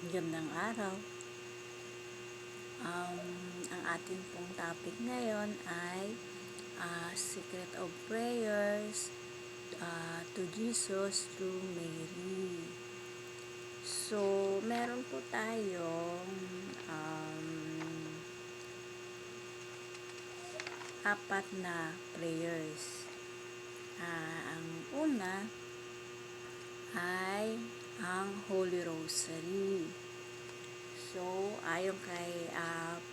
Magandang araw. Ang ating pong topic ngayon ay Secret of Prayers to Jesus through Mary. So, meron po tayong apat na prayers. Ang una ay ang Holy Rosary. So, ayon kay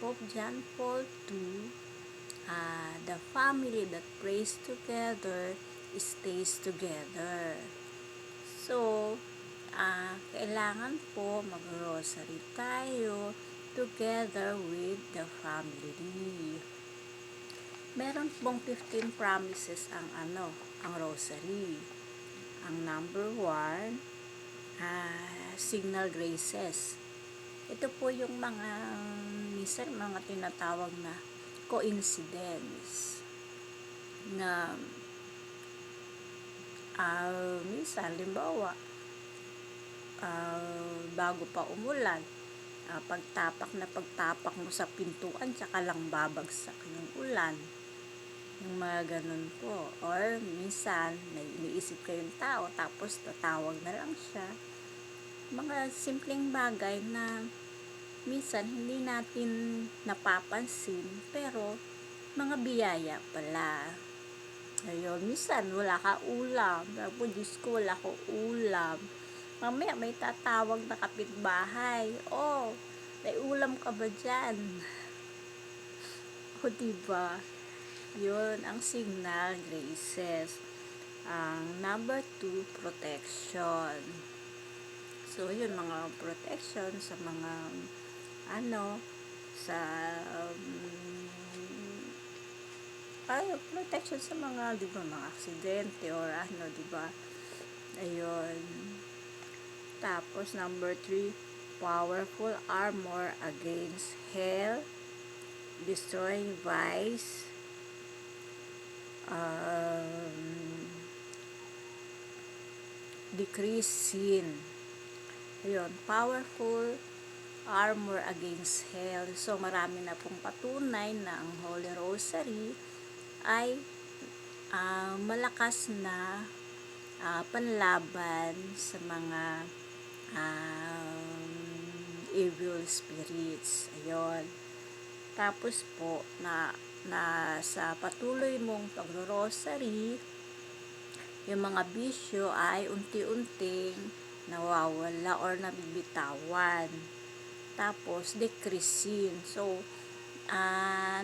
Pope John Paul II, the family that prays together stays together. So, kailangan po mag-rosary tayo together with the family. Meron pong 15 promises ang rosary. Ang number 1, signal graces. Ito po yung minsan mga tinatawag na coincidence na minsan, limbawa, bago pa umulan, pagtapak mo sa pintuan, tsaka lang babagsak yung ulan. Yung mga ganun po. Or minsan, may iniisip kayong tao, tapos tatawag na lang siya. Mga simpleng bagay na minsan hindi natin napapansin, pero mga biyaya pala. Ayun, minsan wala ka ulam. Sabi, Diyos ko, wala ko ulam. Mamaya may tatawag na kapitbahay. Oh, may ulam ka ba dyan? O diba? Yun ang signal graces. Ang number 2, protection. So, yun, mga protection sa mga protection sa mga, di ba, mga aksidente or di ba? Ayun. Tapos, number 3, powerful armor against hell, destroying vice, decrease sin. Ayun, powerful armor against hell. So, marami na pong patunay na ang Holy Rosary ay malakas na panlaban sa mga evil spirits. Ayun. Tapos po, sa patuloy mong pagro-rosary, yung mga bisyo ay unti-unting nawawala or nabibitawan. Tapos, decreasing. So,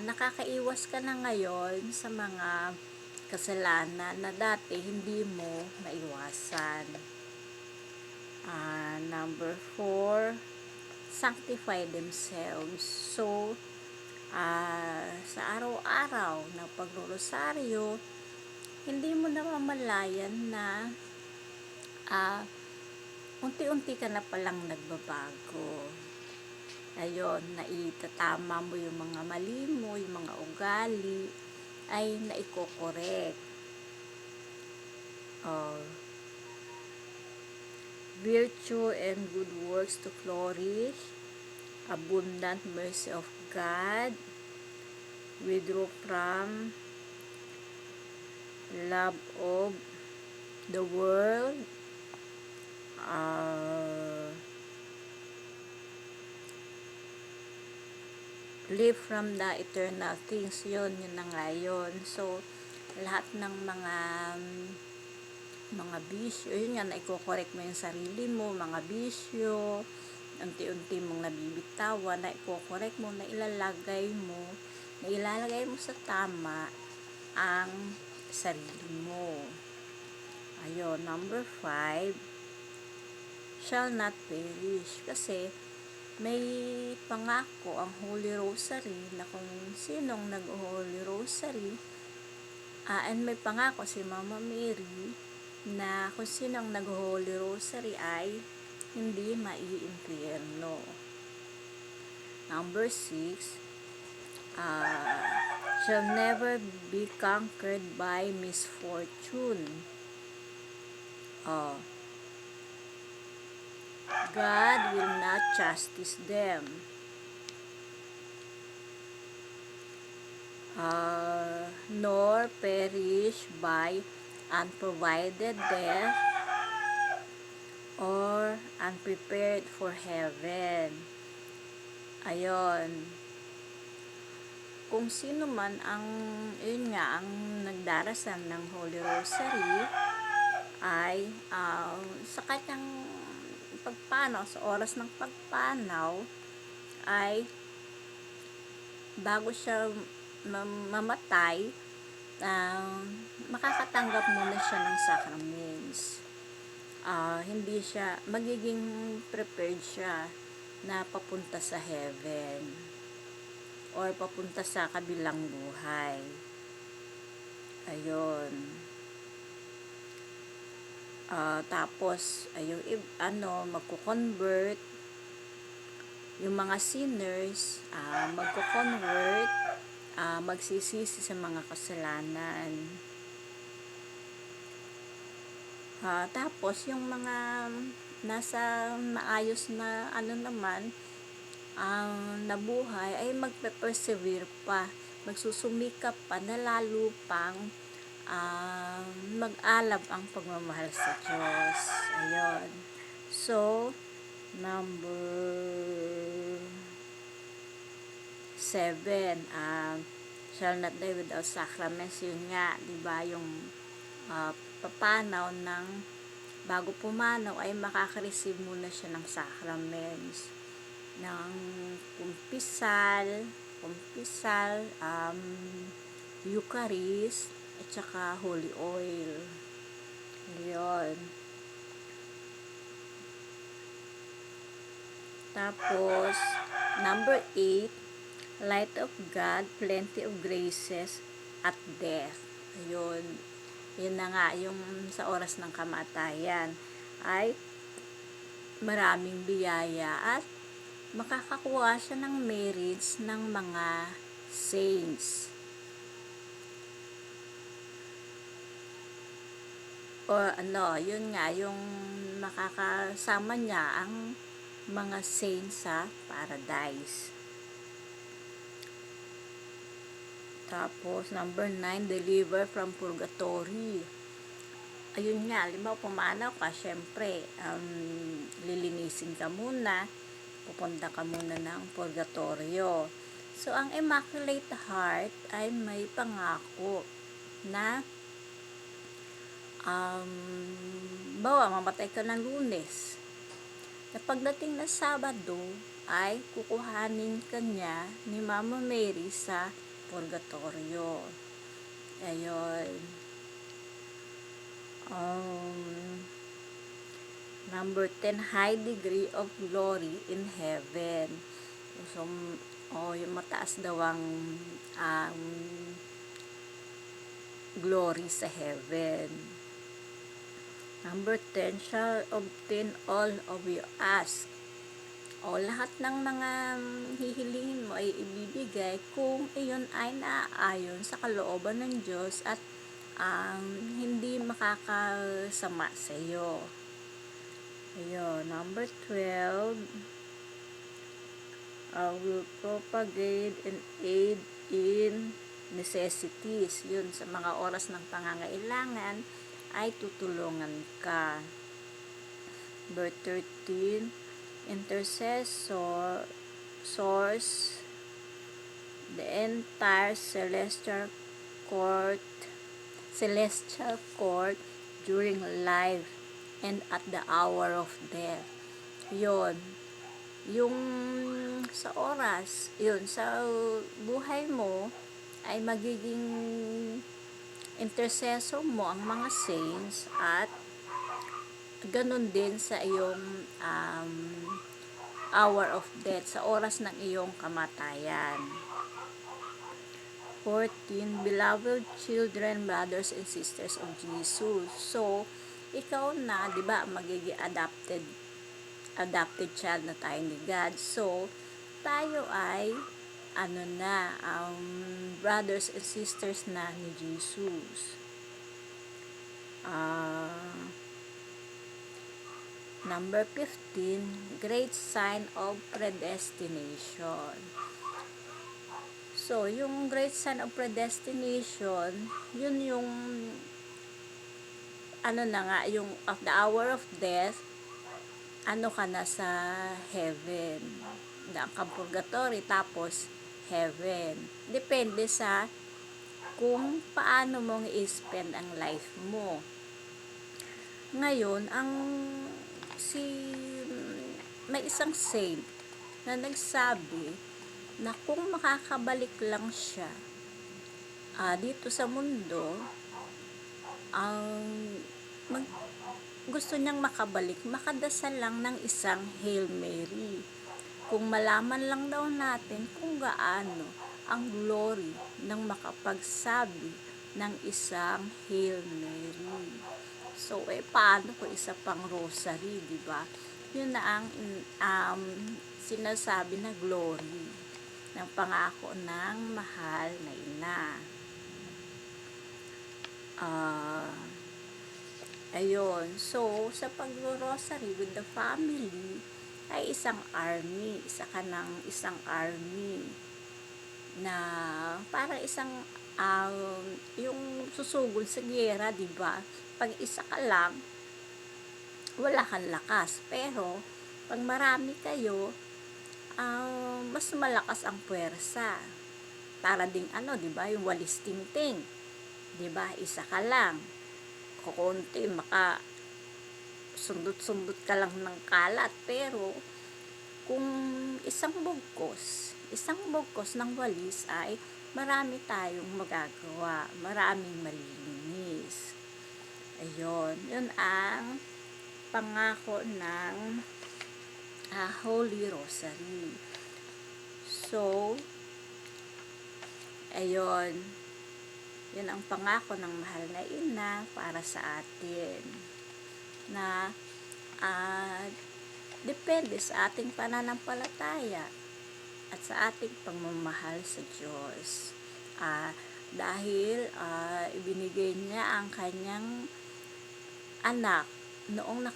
nakakaiwas ka na ngayon sa mga kasalanan na dati hindi mo maiwasan. Number 4, sanctify themselves. So, sa araw-araw na pagrorosaryo, hindi mo namamalayan na unti-unti ka na palang nagbabago. Ayun, naitatama mo yung mga mali mo, yung mga ugali, ay naikokorek. Virtue and good works to flourish, abundant mercy of God, withdraw from love of the world, live from the eternal things. Yun na nga yun. So, lahat ng mga bisyo, yun nga, naiko-correct mo yung sarili mo, mga bisyo, unti-unti mong nabibitawan, naiko-correct mo, ilalagay mo sa tama ang sarili mo. Ayun, number 5, shall not perish. Kasi, may pangako ang Holy Rosary na kung sinong nag-Holy Rosary, and may pangako si Mama Mary na kung sinong nag-Holy Rosary ay hindi maiimpyerno. Number 6, shall never be conquered by misfortune. God will not chastise them, nor perish by unprovided death or unprepared for heaven. Ayon. Kung sino man ang, yun nga, ang nagdarasal ng Holy Rosary ay sa kanyang pagpanaw, sa oras ng pagpanaw, ay bago siya mamatay, makakatanggap muna siya ng sacraments. Hindi siya, magiging prepared siya na papunta sa heaven or papunta sa kabilang buhay. Ayun. Tapos, ayun, magko-convert. Yung mga sinners, magko-convert, magsisisi sa mga kasalanan. Tapos, yung mga nasa maayos na naman, ang nabuhay ay magpe-persevere pa, magsusumikap pa na lalo pang mag-alab ang pagmamahal sa Diyos. Ayun. So, number 7, shall not die without sacraments. Yun nga, diba, yung papanaw ng bago pumanaw ay makaka-receive muna siya ng sacraments, ng kumpisal, Eucharist, at saka holy oil. Yun. Tapos, number 8, light of God, plenty of graces at death. Ayun. Yun na nga, yung sa oras ng kamatayan ay maraming biyaya at makakakuha siya ng merits ng mga saints. Or yun nga, yung makakasama niya ang mga saints sa paradise. Tapos, number 9, deliver from purgatory. Ayun nga, halimbawa pumanaw ka, syempre, lilinisin ka muna, pupunta ka muna ng purgatorio. So, ang Immaculate Heart ay may pangako na mamatay ka ng Lunes. Na pagdating na Sabado, ay kukuhanin ka niya ni Mama Mary sa purgatorio. Ayun. Number 10, high degree of glory in heaven. So, yung mataas daw ang glory sa heaven. Number 10, shall obtain all of you ask. Lahat ng mga hihilingin mo ay ibibigay kung iyon ay naaayon sa kalooban ng Diyos at hindi makakasama sa iyo. Ayun, number 12, will propagate and aid in necessities. Yun, sa mga oras ng pangangailangan ay tutulungan ka. Number 13, intercessor, source, the entire celestial court during life and at the hour of death. Yun, yung sa oras, yun, sa buhay mo ay magiging intercessor mo ang mga saints at ganun din sa iyong hour of death, sa oras ng iyong kamatayan. 14, beloved children, brothers and sisters of Jesus. So, ikaw na, di ba, magiging adopted child na tayo ni God. So, tayo ay brothers and sisters na ni Jesus. Number 15, great sign of predestination. So, yung great sign of predestination, yun yung ano na nga, yung of the hour of death, ano ka na sa heaven. Daan ka purgatory, tapos heaven. Depende sa kung paano mong i-spend ang life mo. Ngayon, si may isang saint na nagsabi na kung makakabalik lang siya dito sa mundo, ang gusto niyang makadasal lang ng isang Hail Mary. Kung malaman lang daw natin kung gaano ang glory ng makapagsabi ng isang Hail Mary. So, paano kung isa pang rosary, di ba? Yun na ang sinasabi na glory ng pangako ng mahal na ina. Ayun. So, sa pag-rosary with the family, ay isang army. Isa ka ng isang army na parang isang yung susugod sa giyera, di ba? Pag isa ka lang, wala kang lakas. Pero, pag marami kayo, mas malakas ang puwersa. Para ding di ba? Yung walis tingting. Di ba? Isa ka lang. Kukunti, sundot-sundot ka lang ng kalat. Pero, kung isang bugkos ng walis ay marami tayong magagawa, maraming malilinis. Ayun, yun ang pangako ng Holy Rosary. So, ayun, yun ang pangako ng mahal na ina para sa atin na depende sa ating pananampalataya at sa ating pagmamahal sa Diyos. Dahil ibinigay niya ang kanyang anak noong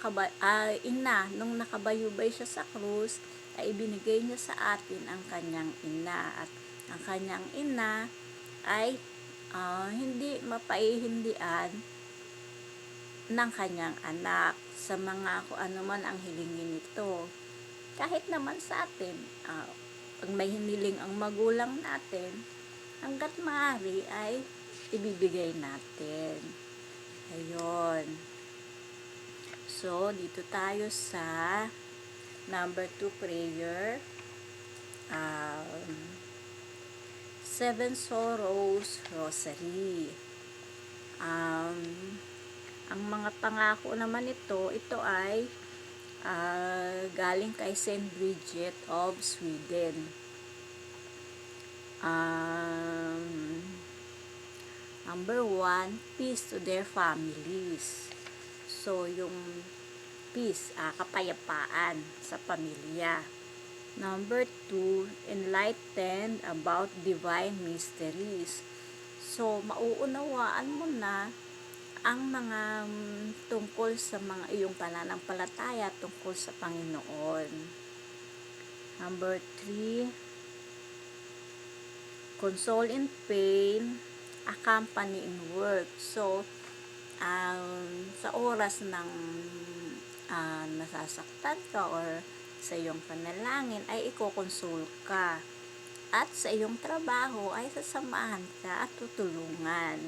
nung nakabayubay siya sa krus, ay ibinigay niya sa atin ang kanyang ina, at ang kanyang ina ay hindi mapaihindian ng kanyang anak sa mga kung ano man ang hilingin nito. Kahit naman sa atin, pag may hiniling ang magulang natin, hanggat maaari ay ibibigay natin. Ayun. So, dito tayo sa number 2 prayer. 7 Sorrows Rosary. Ang mga pangako naman ito ay galing kay Saint Bridget of Sweden. Number 1, peace to their families. So, yung peace, kapayapaan sa pamilya. Number 2, enlightened about divine mysteries. So, mauunawaan mo na ang mga tungkol sa mga iyong pananampalataya tungkol sa Panginoon. Number 3, console in pain, accompany in work. So, sa oras ng nasasaktan ka or sa iyong panalangin ay ikokonsol ka, at sa iyong trabaho ay sasamahan ka at tutulungan.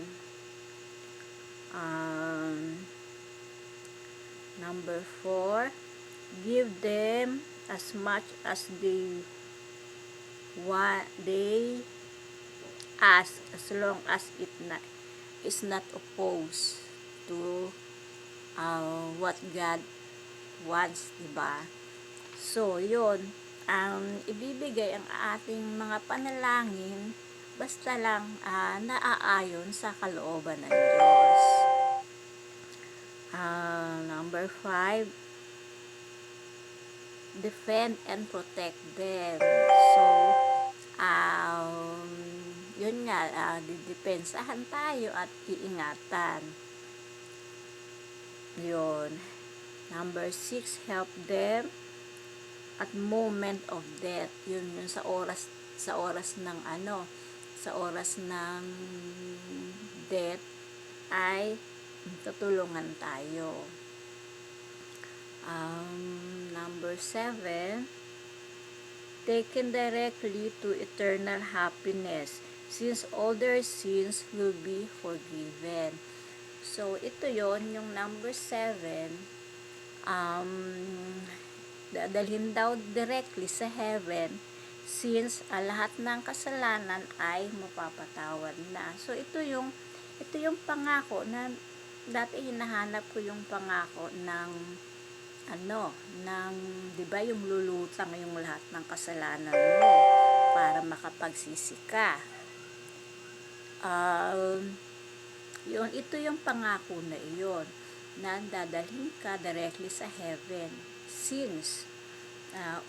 Number 4, give them as much as they ask, as long as it is not opposed to what God wants, diba? So, yun, ibibigay ang ating mga panalangin basta lang naaayon sa kalooban ng Diyos. Number 5, defend and protect them. So, yun nga, didepensahan tayo at iingatan. Yun. Number 6, help them at moment of death. Yun sa oras ng sa oras ng death ay tutulungan tayo. Number 7, taken directly to eternal happiness, since all their sins will be forgiven. So, ito yon yung number 7, dadalhin daw directly sa heaven, since lahat ng kasalanan ay mapapatawad na. So, ito yung pangako na dati hinahanap ko, yung pangako ng di ba, yung lulutang yung lahat ng kasalanan mo para makapagsisi ka. Ito yung pangako na iyon, na dadalhin ka directly sa heaven, since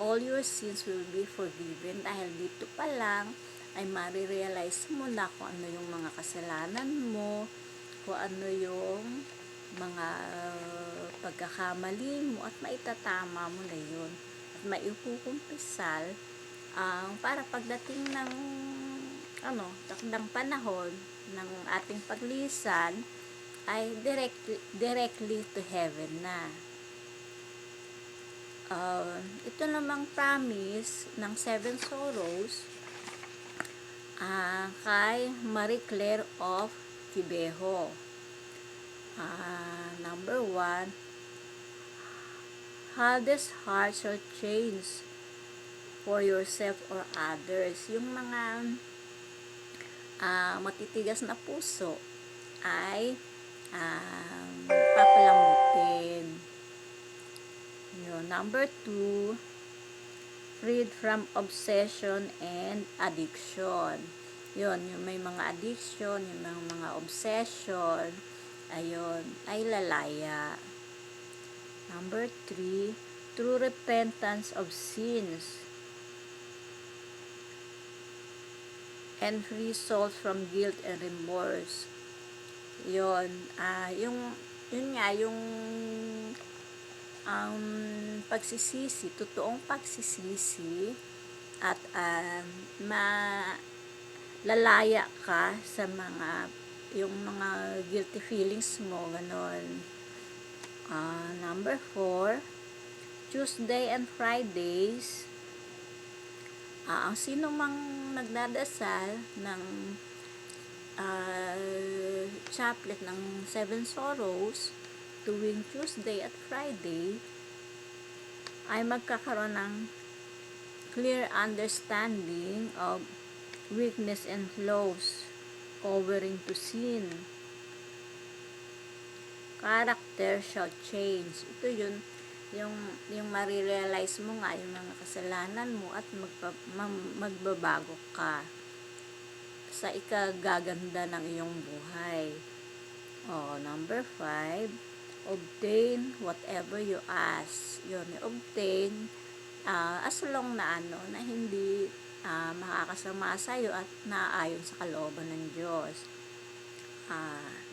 all your sins will be forgiven. Dahil dito pa lang ay marirealize mo na kung ano yung mga kasalanan mo, kung ano yung mga pagkakamali mo, at maitatama mo na yun, at maipukumpisal para pagdating ng takdang panahon ng ating paglisan ay directly to heaven na. Ito namang promise ng 7 sorrows kay Marie Claire of Kibeho. Number 1, hardest heart shall change for yourself or others. Yung mga matitigas na puso ay papalambutin. Number 2, freed from obsession and addiction. Yung may mga addiction, yung mga obsession, ay lalaya. Number 3, true repentance of sins and free souls from guilt and remorse. Yung pagsisisi, totoong pagsisisi, at lalaya ka sa yung mga guilty feelings mo, ganon. Number 4, Tuesday and Fridays, ang sino mang nagdadasal ng chaplet ng 7 sorrows tuwing Tuesday at Friday ay magkakaroon ng clear understanding of weakness and flaws, covering to sin. Character shall change. Ito yung marirealize mo nga yung mga kasalanan mo, at magbabago ka sa ikagaganda ng iyong buhay. Number 5, obtain whatever you ask. Obtain as long na hindi makakasama sa'yo at naayon sa kalooban ng Diyos.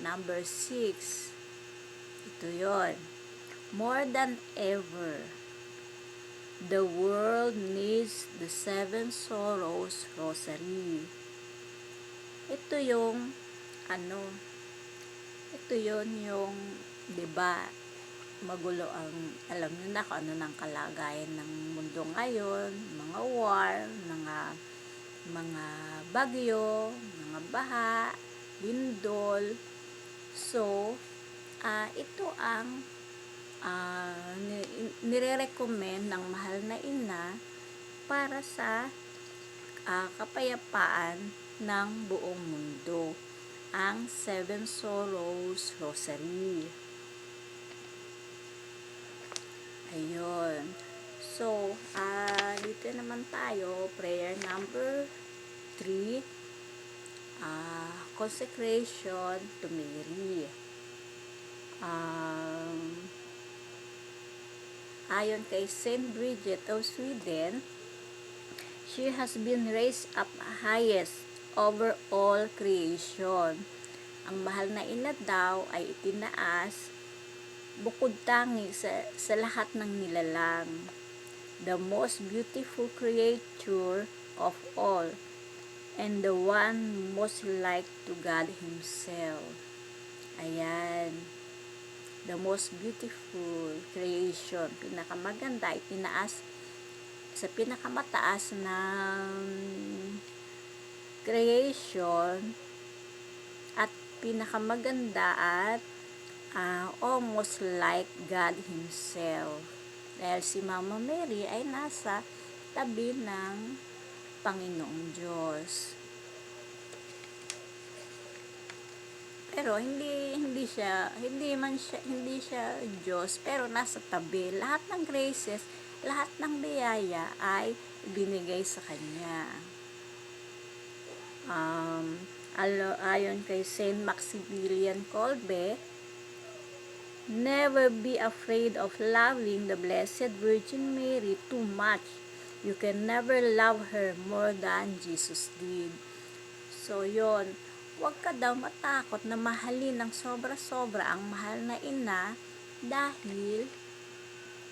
Number 6, ito yon, more than ever, the world needs the 7 sorrows rosary. Ito yung yung, diba, magulo alam nyo na kung ano ng kalagayan ng mundo ngayon, mga war, mga bagyo, mga baha, lindol. So, ito ang nire-recommend ng mahal na ina para sa kapayapaan ng buong mundo, ang 7 sorrows rosary. Ayun. So, dito naman tayo, prayer number 3, consecration to Mary. Ayon kay Saint Bridget of Sweden, she has been raised up highest over all creation. Ang mahal na ina daw ay itinaas bukod tangi sa lahat ng nilalang. The most beautiful creature of all, and the one most like to God Himself. Ayan. The most beautiful creation, pinakamaganda, itinaas sa pinakamataas ng creation at pinakamaganda at almost like God Himself. Dahil si Mama Mary ay nasa tabi ng Panginoong Diyos. Pero hindi siya Diyos, pero nasa tabi. Lahat ng graces, lahat ng biyaya ay binigay sa kanya. Ayon kay Saint Maximilian Kolbe, never be afraid of loving the Blessed Virgin Mary too much. You can never love her more than Jesus did. So, yon. Huwag ka daw matakot na mahalin ng sobra-sobra ang mahal na ina dahil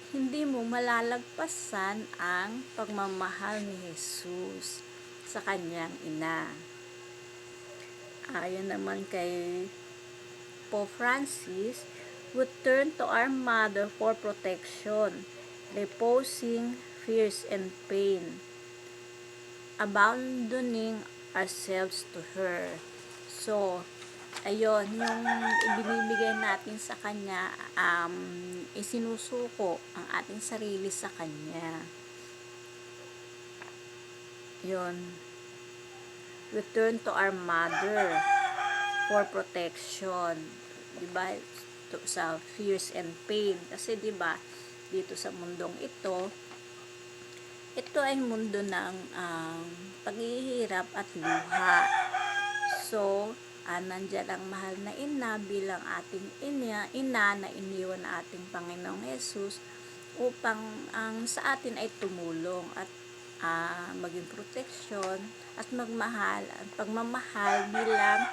hindi mo malalagpasan ang pagmamahal ni Jesus sa kanyang ina. Ayon naman kay Pope Francis, we turn to our Mother for protection, reposing fears and pain, abandoning ourselves to her. So, ayun, yung ibinibigay natin sa kanya, isinusuko ang ating sarili sa kanya. Yun. We turn to our Mother for protection. Diba? Sa fears and pain. Kasi diba, dito sa mundong ito ay mundo ng paghihirap at luha. So, nandyan ang mahal na ina bilang ating ina na iniwan na ating Panginoong Jesus upang sa atin ay tumulong at maging proteksyon at magmahal at pagmamahal bilang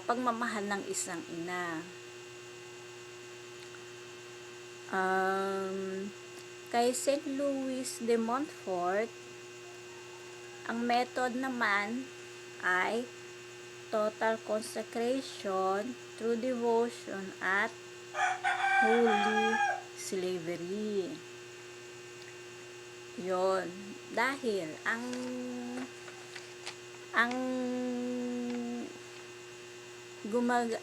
pagmamahal ng isang ina. Kay St. Louis de Montfort, ang method naman ay total consecration through devotion at holy slavery. Yon. Dahil ang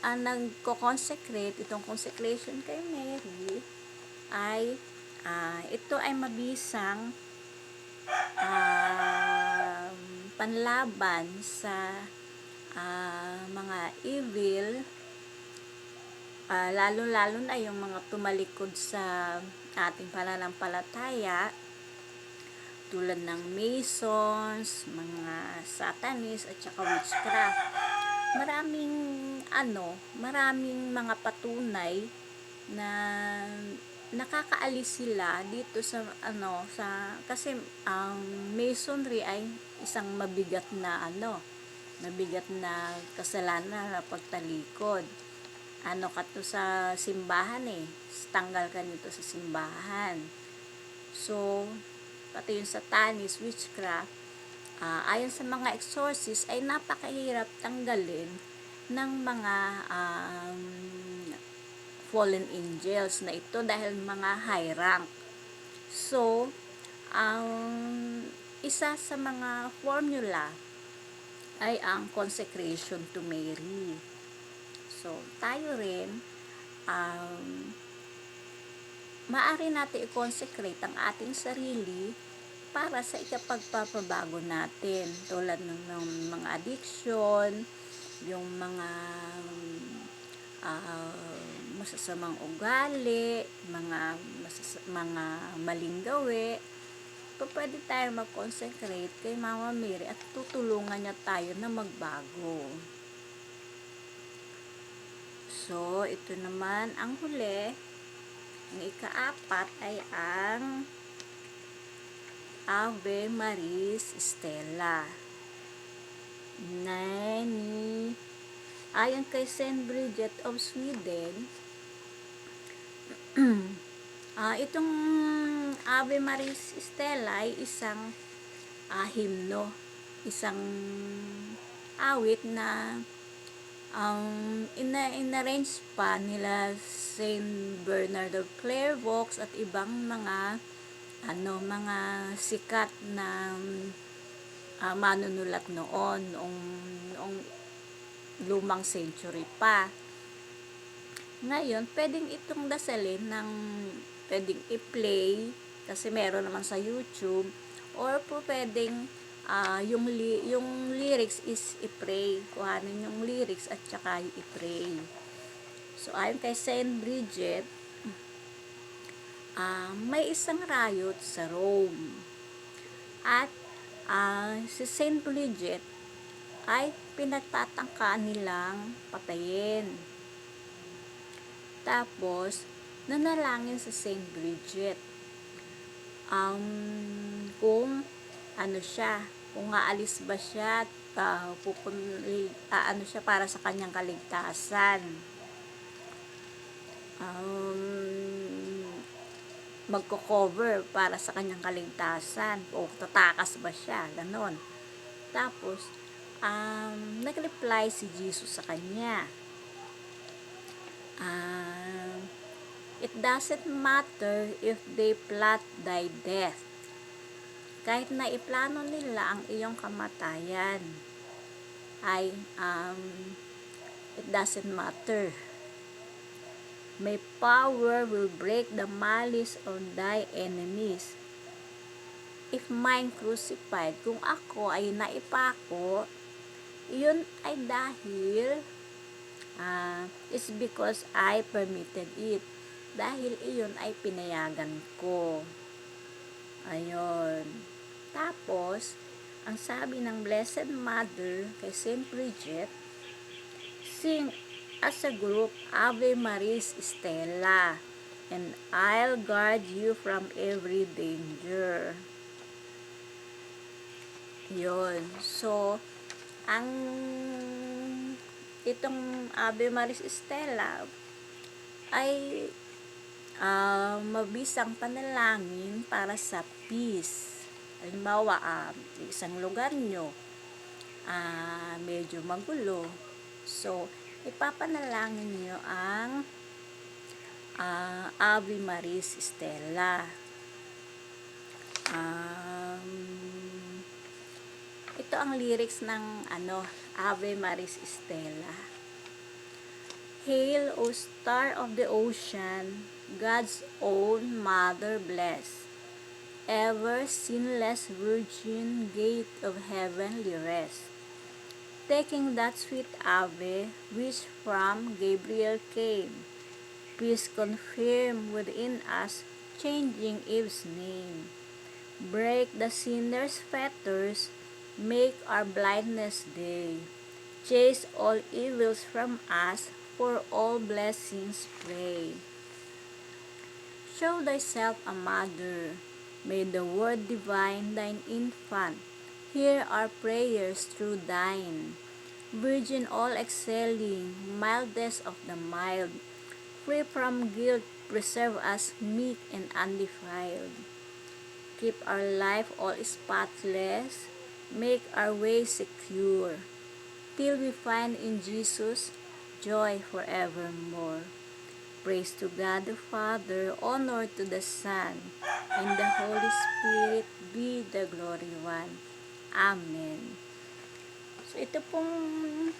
nagko-consecrate, itong consecration kay Mary ay ito ay mabisang panlaban sa mga evil, lalo-lalo na yung mga tumalikod sa ating pananampalataya tulad ng Masons, mga Satanists at saka witchcraft. Maraming mga patunay na nakakaalis sila dito sa kasi ang Masonry ay isang mabigat na kasalanan na pagtalikod. Kato sa simbahan tanggal ka nito sa simbahan. So, pati yung Satanist, witchcraft, ayon sa mga exorcist ay napakahirap tanggalin ng mga fallen angels na ito dahil mga high rank. So, ang isa sa mga formula ay ang consecration to Mary. So, tayo rin, maaari natin i-consecrate ang ating sarili para sa ikapagpapabago natin, tulad ng mga addiction, yung mga masasamang ugali, mga maling gawi. Pwede tayo mag-consecrate kay Mama Mary at tutulungan niya tayo na magbago. So, ito naman ang huli. Ang ika-4 ay ang Ave Maris Stella. Ayon kay Saint Bridget of Sweden, Itong Ave Maris Stella ay isang himno, isang awit na inarrange pa nila Saint Bernard of Clairvaux at ibang mga mga sikat na manunulat noong lumang century pa. Ngayon, pwedeng itong dasalin pwedeng i-play kasi meron naman sa YouTube, or pwedeng yung lyrics is i-pray. Kuhanin yung lyrics at saka i-pray. So, ayon kay Saint Bridget, may isang riot sa Rome. At si Saint Bridget ay pinagtatangka nilang patayin. Tapos, nanalangin sa Saint Bridget. Kung kung aalis ba siya, siya para sa kanyang kaligtasan. Magko-cover para sa kanyang kaligtasan, o tatakas ba siya, ganon. Tapos, nag-reply si Jesus sa kanya. It doesn't matter if they plot thy death. Kahit na iplano nila ang iyong kamatayan, it doesn't matter. My power will break the malice of thy enemies. If mine crucified, kung ako ay naipako, iyon ay dahil it's because I permitted it. Dahil iyon ay pinayagan ko. Ayun. Tapos, ang sabi ng Blessed Mother kay Saint Bridget, sing as a group Ave Maris Stella, and I'll guard you from every danger. Yun. So, itong Ave Maris Stella ay mabisang panalangin para sa peace. Halimbawa, isang lugar nyo medyo magulo, so ipapanalangin nyo ang Ave Maris Stella. Ito ang lyrics ng Ave Maris Stella. Hail, O star of the ocean, God's own mother blessed, ever sinless virgin, gate of heavenly rest. Taking that sweet Ave, which from Gabriel came, peace confirm within us, changing Eve's name. Break the sinner's fetters, make our blindness day. Chase all evils from us, for all blessings pray. Show thyself a mother, may the word divine thine infant hear our prayers through thine. Virgin all excelling, mildest of the mild, free from guilt, preserve us meek and undefiled. Keep our life all spotless, make our way secure, till we find in Jesus joy forevermore. Praise to God the Father, honor to the Son, and the Holy Spirit be the glory one. Amen. So ito pong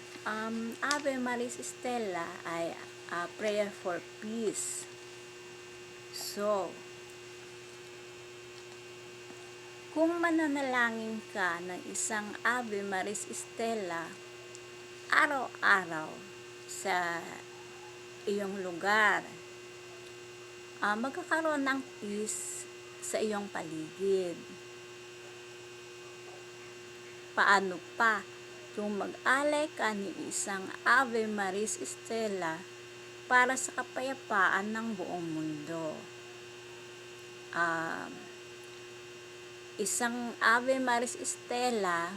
Ave Maris Stella ay prayer for peace. So, kung mananalangin ka ng isang Ave Maris Stella araw-araw sa iyong lugar, magkakaroon ng peace sa iyong paligid. Paano pa kung mag-alay ka ni isang Ave Maris Stella para sa kapayapaan ng buong mundo? Isang Ave Maris Stella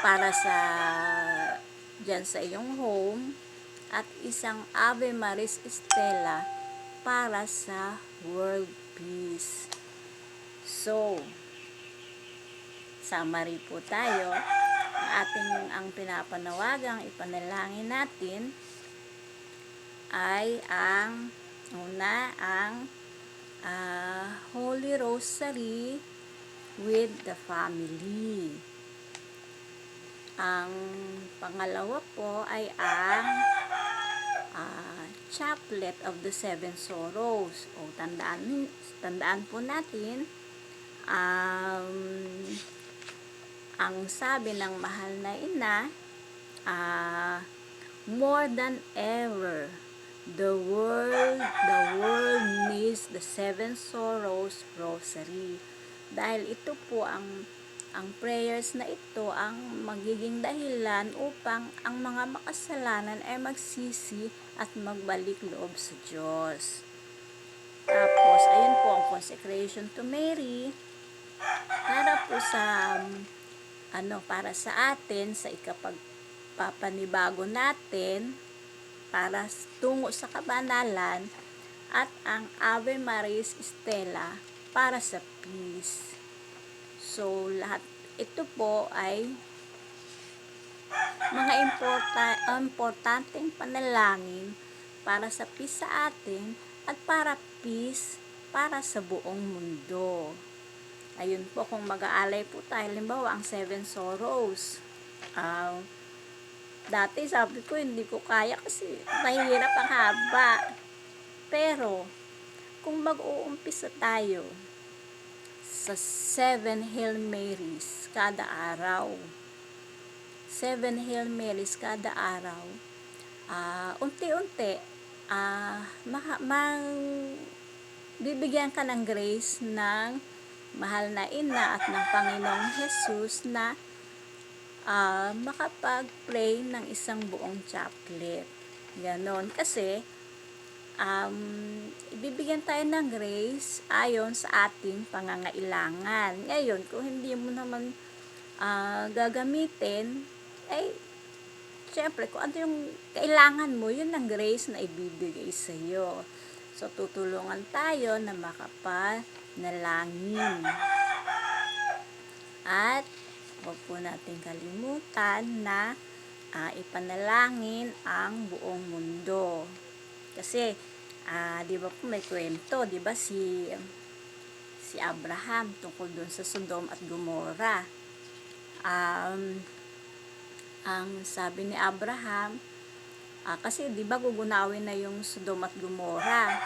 para sa iyong home, at isang Ave Maris Stella para sa world peace. So, summary po tayo. Ang pinapanawagang ipanalangin natin ay ang Holy Rosary with the family. Ang pangalawa po ay ang Chaplet of the Seven Sorrows. O tandaan po natin, ang sabi ng mahal na ina, more than ever, the world needs the Seven Sorrows Rosary. Dahil ito po ang prayers na ito ang magiging dahilan upang ang mga makasalanan ay magsisi at magbalik loob sa Diyos. Tapos, ayun po ang consecration to Mary para po sa para sa atin sa ikapagpapanibago natin para tungo sa kabanalan, at ang Ave Maris Stella para sa peace. So, lahat ito po ay mga importanteng panalangin para sa peace sa atin at para peace para sa buong mundo. Ayun po, kung mag-aalay po tayo, halimbawa ang Seven Sorrows. Dati sabi ko hindi ko kaya kasi mahirap ang haba. Pero, kung mag-uumpisa tayo sa 7 Hail Marys kada araw, 7 Hail Marys kada araw, unti-unti, bibigyan ka ng grace ng mahal na ina at ng Panginoong Jesus na makapag-pray ng isang buong chaplet. Ganon. Kasi, ibibigyan tayo ng grace ayon sa ating pangangailangan. Ngayon, kung hindi mo naman gagamitin, ay syempre kung ano yung kailangan mo, yun ang grace na ibibigay sa iyo. So, tutulungan tayo na makapanalangin. At huwag po natin kalimutan na ipanalangin ang buong mundo. Kasi, di ba po may kwento, di ba si Abraham tungkol dun sa Sodom at Gomorrah. Ang sabi ni Abraham, kasi di ba gugunawin na yung Sodom at Gomorrah.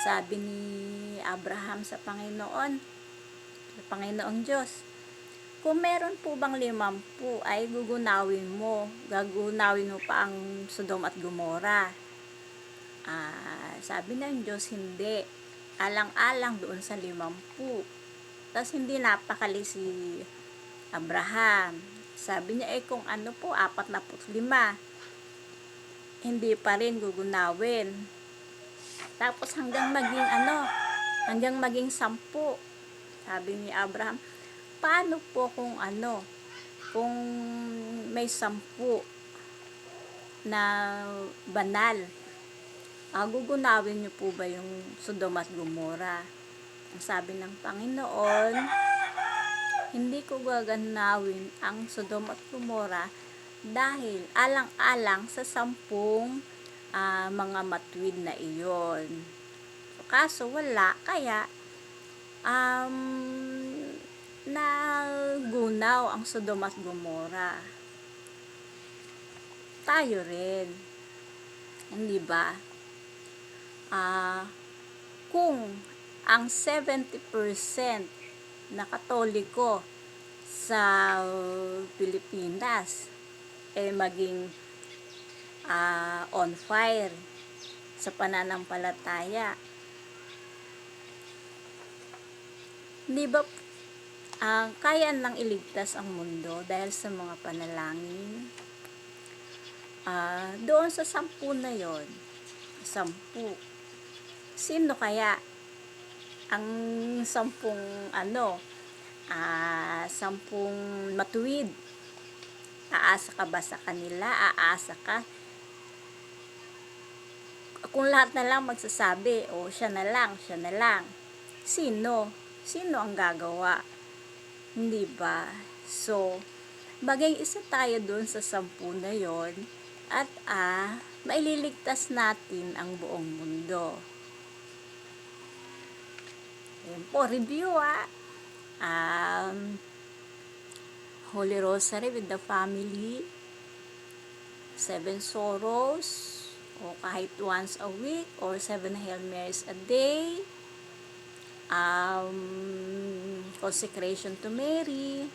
Sabi ni Abraham sa Panginoong Diyos, kung meron po bang 50 ay gagunawin mo pa ang Sodom at Gomorrah. Sabi ng Diyos, hindi. Alang-alang doon sa 50. Tapos hindi napakali si Abraham. Sabi niya, kung ano po, 45. Hindi pa rin gugunawin. Tapos hanggang maging 10. Sabi ni Abraham, paano po kung may 10 na banal? Gugunawin niyo po ba yung Sodom at Gomorrah? Ang sabi ng Panginoon, hindi ko gaganawin ang Sodom at Gomorrah dahil alang-alang sa 10 mga matuwid na iyon. Kaso wala, kaya nagunaw ang Sodom at Gomorrah. Tayo rin, hindi ba? Kung ang 70% na Katoliko sa Pilipinas maging on fire sa pananampalataya, hindi ba kaya nang iligtas ang mundo dahil sa mga panalangin? Doon sa 10 na yon, 10, sino kaya ang 10 matuwid? Aasa ka ba sa kanila? Aasa ka kung lahat na lang magsasabi, o siya na lang, sino? Sino ang gagawa? Hindi ba? So, bagay isa tayo dun sa 10 na yon at maililigtas natin ang buong mundo. Ayan po, review Holy Rosary with the family, 7 Sorrows, o kahit once a week, or 7 Hail Marys a day, consecration to Mary.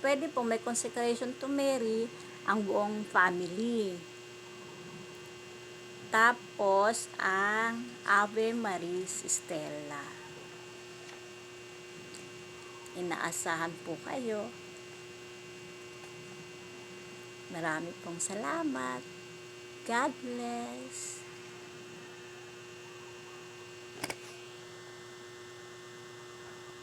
Pwede po may consecration to Mary ang buong family. Tapos, ang Ave Maris Stella. Inaasahan po kayo. Marami pong salamat. God bless.